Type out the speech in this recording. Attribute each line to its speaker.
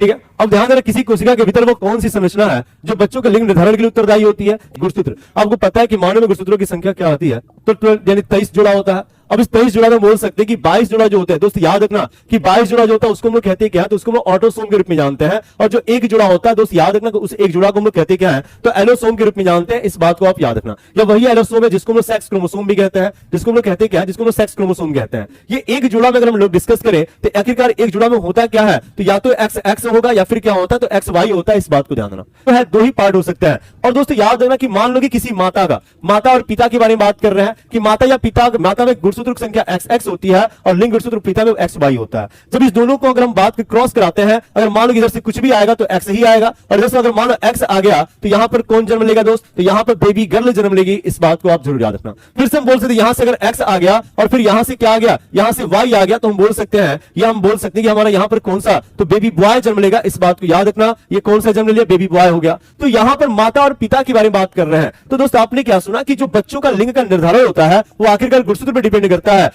Speaker 1: ठीक है। अब ध्यान देना, किसी कोशिका के भीतर वो कौन सी संरचना है जो बच्चों के लिंग निर्धारण के लिए उत्तरदायी होती है? गुणसूत्र। आपको पता है कि मानव में गुणसूत्रों की संख्या क्या होती है? तो 12 यानी 23 जुड़ा होता है। अब इस 23 जुड़ा में बोल सकते हैं कि 22 जुड़ा जो होता है, दोस्त याद रखना कि 22 जुड़ा जो होता है उसको हम लोग कहते हैं क्या? तो उसको हम लोग ऑटोसोम के रूप में जानते हैं। और जो एक जुड़ा होता है, दोस्त याद रखना कि उस एक जुड़ा को हम लोग कहते क्या है? तो एलोसोम के रूप में जानते हैं। इस बात को आप याद रखना। या वही एलोसोम है जिसको हम लोग सेक्स क्रोमोसोम भी कहते हैं, जिसको हम लोग कहते हैं क्या? जिसको हम लोग सेक्स क्रोमोसोम कहते हैं। ये एक जुड़ा में अगर हम लोग डिस्कस करें तो आखिरकार एक जुड़ा में होता क्या है? तो या तो एक्स एक्स होगा या फिर क्या होता है? तो एक्स वाई होता है। इस बात को ध्यान रखना। तो है दो ही पार्ट हो सकते हैं। और दोस्तों याद रखना कि मान लो कि किसी माता का, माता और पिता के बारे में बात कर रहे हैं कि माता या पिता, माता में गुणसूत्र की संख्या एक्स एक्स होती है और लिंग गुणसूत्र पिता में एक्स वाई होता है। जब इस दोनों को अगर हम बात क्रॉस कराते हैं, अगर मान लो इधर से कुछ भी आएगा तो एक्स ही आएगा, और इधर से अगर मान लो एक्स आ गया तो यहां पर कौन जन्म लेगा दोस्त? तो यहां पर बेबी गर्ल जन्म लेगी। इस बात को आप जरूर याद रखना। फिर से हम बोल सकते हैं यहां से अगर एक्स आ गया और फिर यहां से क्या आ गया? यहां से वाई आ गया, तो हम बोल सकते हैं, या हम बोल सकते हैं कि हमारा यहां पर कौन सा? तो बेबी बॉय जन्म लेगा। इस बात को याद रखना। ये कौन सा जन्म लिया? बेबी बॉय हो गया। तो यहां पर माता और पिता के बारे में बात कर रहे हैं। तो दोस्त आपने क्या सुना कि जो बच्चों का लिंग का निर्धारण होता है वो आखिरकार गुणसूत्र पर डिपेंड करता है।